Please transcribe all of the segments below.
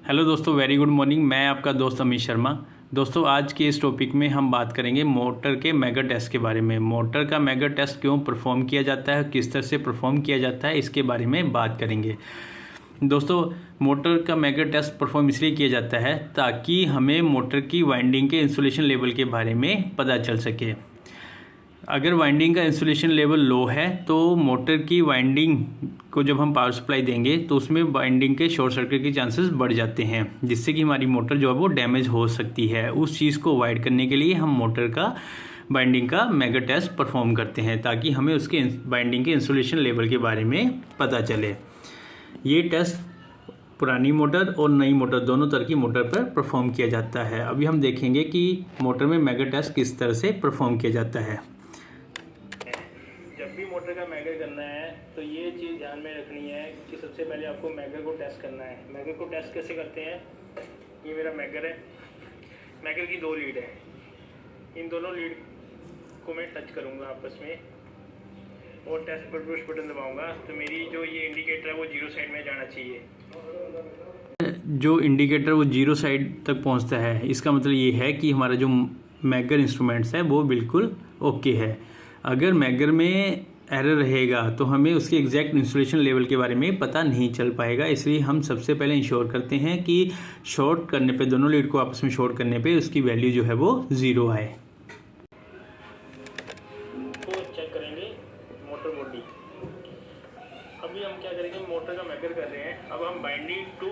Hello दोस्तों, very good morning. मैं आपका दोस्त अमित शर्मा। दोस्तों, आज के इस टॉपिक में हम बात करेंगे मोटर के मैगर टेस्ट के बारे में। मोटर का मैगर टेस्ट क्यों परफॉर्म किया जाता है, किस तरह से परफॉर्म किया जाता है, इसके बारे में बात करेंगे। दोस्तों, मोटर का मैगर टेस्ट परफॉर्म इसलिए किया जाता है ताकि हमें मोटर की वाइंडिंग के इंसुलेशन लेवल के बारे में पता चल सके। अगर वाइंडिंग का इंसुलेशन लेवल लो है तो मोटर की वाइंडिंग को जब हम पावर सप्लाई देंगे तो उसमें वाइंडिंग के शॉर्ट सर्किट के चांसेस बढ़ जाते हैं, जिससे कि हमारी मोटर जो है वो डैमेज हो सकती है। उस चीज़ को अवॉइड करने के लिए हम मोटर का वाइंडिंग का मैगर टेस्ट परफॉर्म करते हैं ताकि हमें उसके वाइंडिंग के इंसुलेशन लेवल के बारे में पता चले। ये टेस्ट पुरानी मोटर और नई मोटर दोनों तरह की मोटर पर परफॉर्म किया जाता है। अभी हम देखेंगे कि मोटर में मैगर टेस्ट किस तरह से परफॉर्म किया जाता है। जब भी मोटर का मैगर करना है तो ये चीज़ ध्यान में रखनी है कि सबसे पहले आपको मैगर को टेस्ट करना है। मैगर को टेस्ट कैसे करते हैं? ये मेरा मैगर है, मैगर की 2 लीड है। इन दोनों लीड को मैं टच करूँगा आपस में और टेस्ट पर पुश बटन दबाऊँगा तो मेरी जो ये इंडिकेटर है वो 0 साइड में जाना चाहिए। जो इंडिकेटर वो 0 साइड तक पहुंचता है, इसका मतलब ये है कि हमारा जो मैगर इंस्ट्रूमेंट्स है वो बिल्कुल ओके है। अगर मैगर में एरर रहेगा तो हमें उसके एग्जैक्ट इंसुलेशन लेवल के बारे में पता नहीं चल पाएगा। इसलिए हम सबसे पहले इंश्योर करते हैं कि शॉर्ट करने पे, दोनों लीड को आपस में शॉर्ट करने पे उसकी वैल्यू जो है वो 0 आए। तो चेक करेंगे मोटर बॉडी। अभी हम क्या करेंगे, मोटर का मैगर कर रहे हैं। अब हम binding to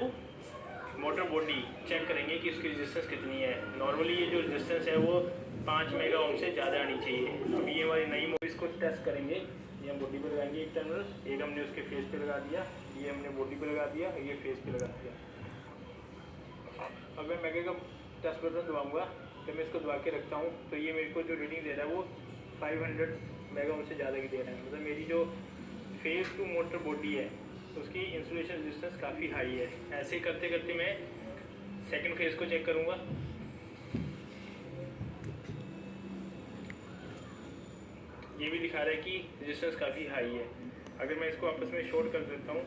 motor body check करेंगे कि उसकी रेजिस्टेंस कितनी है। नॉर्मली ये जो रेजिस्टेंस है वो 5 मेगा ओम से ज़्यादा आनी चाहिए। अभी ये हमारी नई मोटर, इसको टेस्ट करेंगे। ये हम बॉडी पे लगाएंगे एक टर्मिनल, एक हमने उसके फेस पे लगा दिया, ये हमने बॉडी पे लगा दिया, ये फेस पे लगा दिया। अब मैं मैगर का टेस्ट बटन दबाऊँगा तो मैं इसको दबा के रखता हूँ तो ये मेरे को जो रीडिंग दे रहा है वो 500 मेगा ओम से ज़्यादा की दे रहा है। मतलब मेरी जो फेस टू मोटर बॉडी है उसकी इंसुलेशन रेजिस्टेंस काफ़ी हाई है। ऐसे करते करते मैं सेकंड फेज को चेक करूँगा। ये भी दिखा रहा है कि रेजिस्टेंस काफ़ी हाई है। अगर मैं इसको आपस में शॉर्ट कर देता हूँ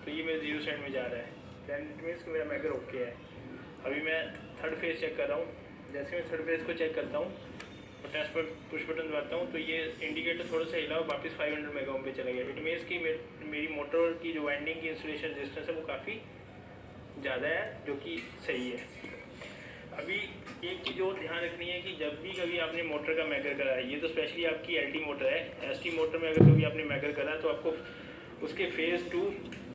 तो ये मेरे 0 साइड में जा रहा है, दैन इट मीन्स कि मेरा मैगर ओके है। अभी मैं थर्ड फेज चेक कर रहा हूँ। जैसे मैं थर्ड फेज को चेक करता हूँ और टेस्ट पर पुश बटन दबाता हूँ तो ये इंडिकेटर थोड़ा सा हिला और वापस 500 मेगा ओम पे चला गया। इट मीन्स कि मेरी मोटर की जो वाइंडिंग की इंसुलेशन रेजिस्टेंस है वो काफ़ी ज़्यादा है, जो कि सही है। अभी एक चीज़ और ध्यान रखनी है कि जब भी कभी आपने मोटर का मैगर करा है, ये तो स्पेशली आपकी एलटी मोटर है, एसटी मोटर में अगर कभी आपने मैगर करा तो आपको उसके फेज़ टू